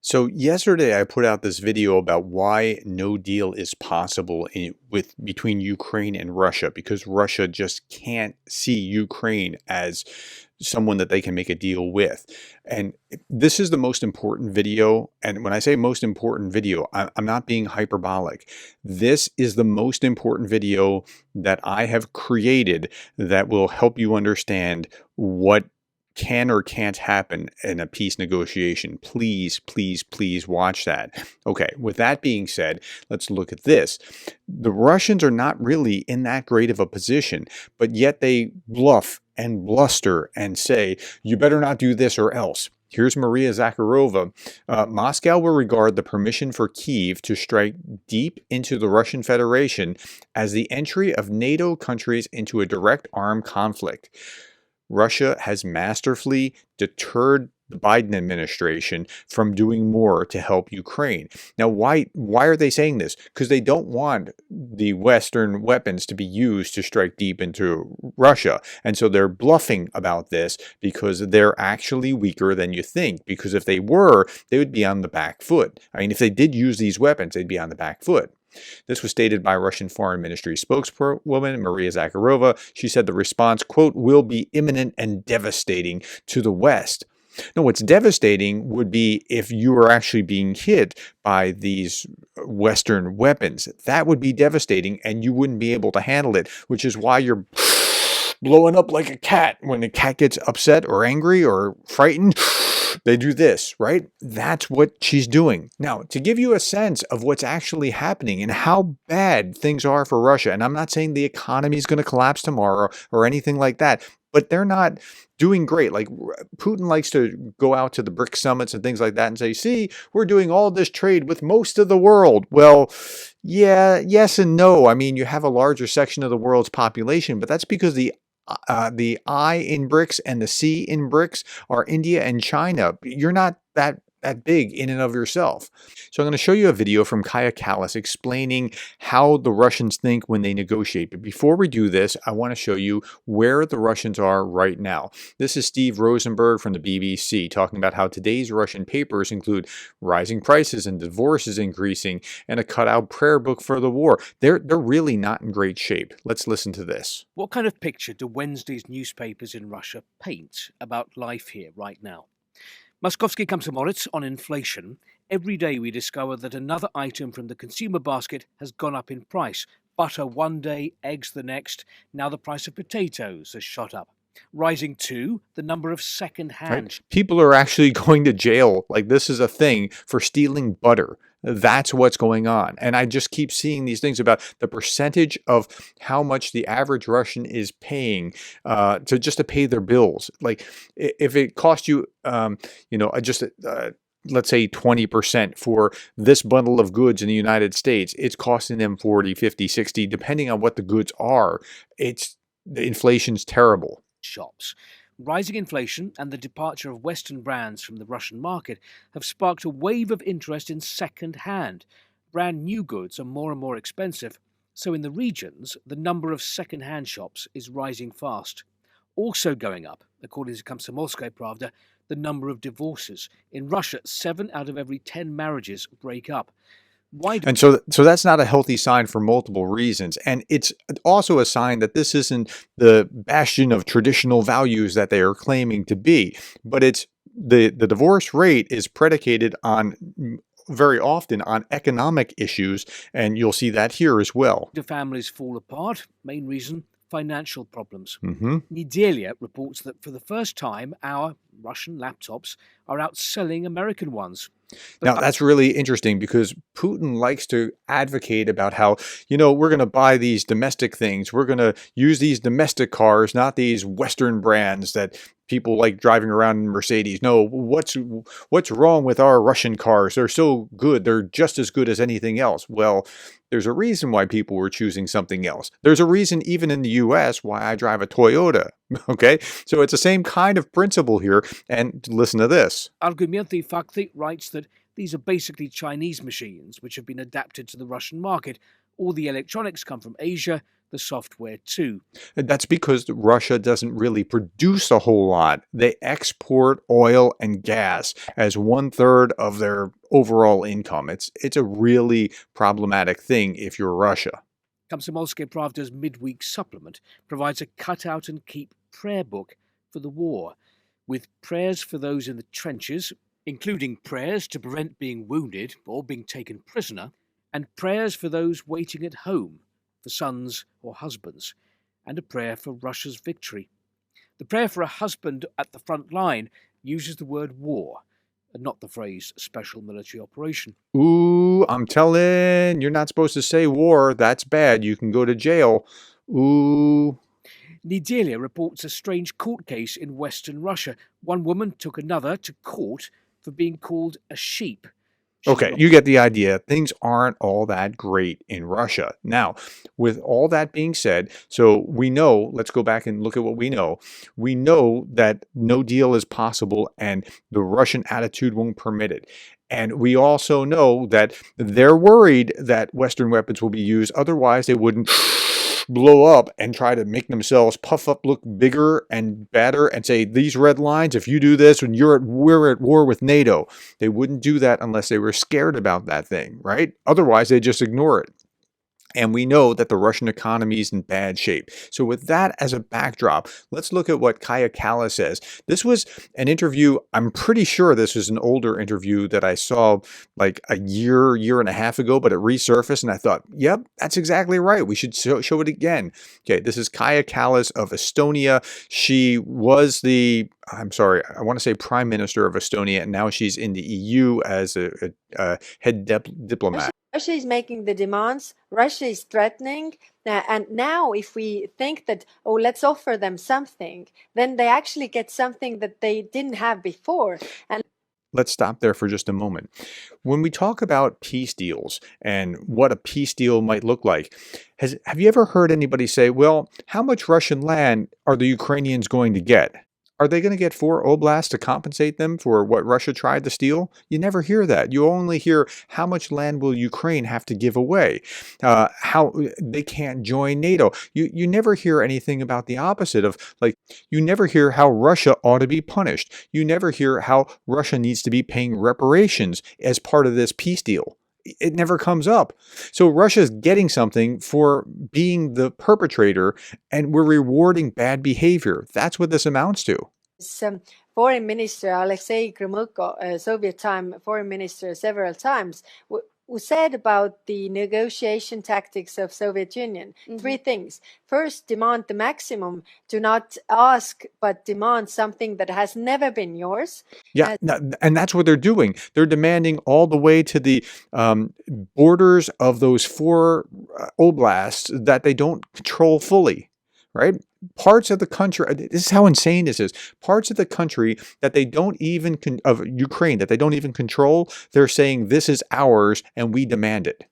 So yesterday I put out this video about why no deal is possible between Ukraine and Russia because Russia just can't see Ukraine as someone that they can make a deal with. And this is the most important video. And when I say most important video, I'm not being hyperbolic. This is the most important video that I have created that will help you understand what can or can't happen in a peace negotiation. Please, please, please watch that. Okay, with that being said, let's look at this. The Russians are not really in that great of a position, but yet they bluff and bluster and say, you better not do this or else. Here's Maria Zakharova. Moscow will regard the permission for Kyiv to strike deep into the Russian Federation as the entry of NATO countries into a direct armed conflict. Russia has masterfully deterred the Biden administration from doing more to help Ukraine. Now, why are they saying this? Because they don't want the Western weapons to be used to strike deep into Russia. And so they're bluffing about this because they're actually weaker than you think. Because if they were, they would be on the back foot. I mean, if they did use these weapons, they'd be on the back foot. This was stated by Russian Foreign Ministry spokeswoman Maria Zakharova. She said the response, quote, will be imminent and devastating to the West. No, what's devastating would be if you were actually being hit by these Western weapons. That would be devastating and you wouldn't be able to handle it, which is why you're blowing up like a cat. When a cat gets upset or angry or frightened, they do this, right? That's what she's doing. Now, to give you a sense of what's actually happening and how bad things are for Russia, and I'm not saying the economy is going to collapse tomorrow or anything like that, but they're not doing great. Like Putin likes to go out to the BRICS summits and things like that and say, see, we're doing all this trade with most of the world. Well, yeah, yes and no. I mean, you have a larger section of the world's population, but that's because the I in BRICS and the C in BRICS are India and China. You're not that big in and of yourself. So I'm going to show you a video from Kaya Kallas explaining how the Russians think when they negotiate. But before we do this, I want to show you where the Russians are right now. This is Steve Rosenberg from the BBC talking about how today's Russian papers include rising prices and divorces increasing and a cutout prayer book for the war. They're really not in great shape. Let's listen to this. What kind of picture do Wednesday's newspapers in Russia paint about life here right now? Moskovsky Komsomolets on inflation. Every day we discover that another item from the consumer basket has gone up in price. Butter one day, eggs the next. Now the price of potatoes has shot up. Rising too, the number of second-hand. Right? People are actually going to jail. Like this is a thing for stealing butter. That's what's going on. And I just keep seeing these things about the percentage of how much the average Russian is paying to pay their bills. Like if it cost you, let's say 20% for this bundle of goods in the United States, it's costing them 40, 50, 60, depending on what the goods are. The inflation's terrible. Shops. Rising inflation and the departure of Western brands from the Russian market have sparked a wave of interest in second-hand. Brand new goods are more and more expensive, so in the regions, the number of second-hand shops is rising fast. Also going up, according to Komsomolskaya Pravda, the number of divorces. In Russia, 7 out of every 10 marriages break up. And so that's not a healthy sign for multiple reasons. And it's also a sign that this isn't the bastion of traditional values that they are claiming to be. But it's the divorce rate is predicated on very often on economic issues. And you'll see that here as well. Do families fall apart? Main reason, financial problems. Mm-hmm. Nedelia reports that for the first time, our Russian laptops are outselling American ones. Now, that's really interesting because Putin likes to advocate about how, we're going to buy these domestic things. We're going to use these domestic cars, not these Western brands that people like driving around in Mercedes. No, what's wrong with our Russian cars? They're so good. They're just as good as anything else. Well, there's a reason why people were choosing something else. There's a reason even in the US why I drive a Toyota. Okay, so it's the same kind of principle here. And listen to this. Argumenty Fakti writes that these are basically Chinese machines which have been adapted to the Russian market. All the electronics come from Asia, the software too. And that's because Russia doesn't really produce a whole lot. They export oil and gas as 1/3 of their overall income. It's a really problematic thing if you're Russia. Komsomolskaya Pravda's midweek supplement provides a cut-out and keep prayer book for the war, with prayers for those in the trenches, including prayers to prevent being wounded or being taken prisoner, and prayers for those waiting at home, for sons or husbands, and a prayer for Russia's victory. The prayer for a husband at the front line uses the word war, and not the phrase special military operation. Ooh, I'm telling, you're not supposed to say war. That's bad. You can go to jail. Ooh. Nedelia reports a strange court case in Western Russia. One woman took another to court for being called a sheep. Okay, you get the idea. Things aren't all that great in Russia. Now, with all that being said, so we know, let's go back and look at what we know. We know that no deal is possible and the Russian attitude won't permit it. And we also know that they're worried that Western weapons will be used. Otherwise, they wouldn't blow up and try to make themselves puff up, look bigger and badder, and say, these red lines, if you do this, and we're at war with NATO. They wouldn't do that unless they were scared about that thing, right? Otherwise, they just ignore it. And we know that the Russian economy is in bad shape. So with that as a backdrop, let's look at what Kaya Kalla says. This was an interview, I'm pretty sure this is an older interview that I saw like a year and a half ago, but it resurfaced and I thought, yep, that's exactly right. We should show it again. Okay, this is Kaya Kallas of Estonia. She was the, I want to say Prime Minister of Estonia, and now she's in the EU as a head diplomat. Russia is making the demands, Russia is threatening, and now if we think that, oh, let's offer them something, then they actually get something that they didn't have before. And let's stop there for just a moment. When we talk about peace deals and what a peace deal might look like, have you ever heard anybody say, well, how much Russian land are the Ukrainians going to get? Are they going to get 4 oblasts to compensate them for what Russia tried to steal? You never hear that. You only hear how much land will Ukraine have to give away, how they can't join NATO. You never hear anything about the opposite of, like, you never hear how Russia ought to be punished. You never hear how Russia needs to be paying reparations as part of this peace deal. It never comes up. So Russia's getting something for being the perpetrator, and we're rewarding bad behavior. That's what this amounts to. Foreign Minister Alexei Gromyko, Soviet time foreign minister several times, who said about the negotiation tactics of Soviet Union. 3 things. First, demand the maximum. Do not ask, but demand something that has never been yours. Yeah, and that's what they're doing. They're demanding all the way to the borders of those 4 oblasts that they don't control fully, right? Parts of the country, this is how insane this is, parts of the country that they don't even, of Ukraine, that they don't even control, they're saying this is ours and we demand it.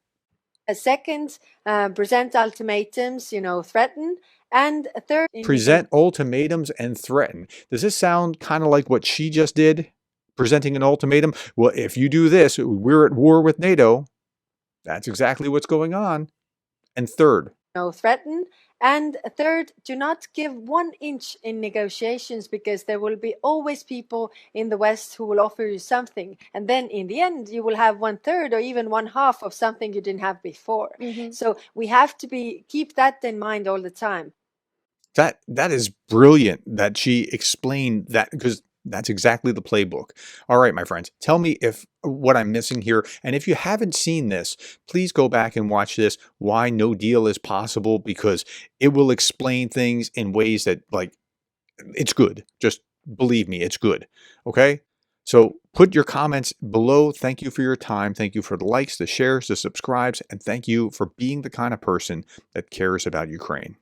A second, present ultimatums, threaten. And a third, present ultimatums and threaten. Does this sound kind of like what she just did? Presenting an ultimatum? Well, if you do this, we're at war with NATO. That's exactly what's going on. And third, threaten. And third, do not give 1 inch in negotiations, because there will be always people in the West who will offer you something. And then in the end, you will have 1/3 or even 1/2 of something you didn't have before. So we have to keep that in mind all the time. That is brilliant that she explained that, because that's exactly the playbook. All right, my friends, tell me if what I'm missing here. And if you haven't seen this, please go back and watch this, Why No Deal is Possible, because it will explain things in ways that, like, it's good. Just believe me, it's good. Okay? So put your comments below. Thank you for your time. Thank you for the likes, the shares, the subscribes, and thank you for being the kind of person that cares about Ukraine.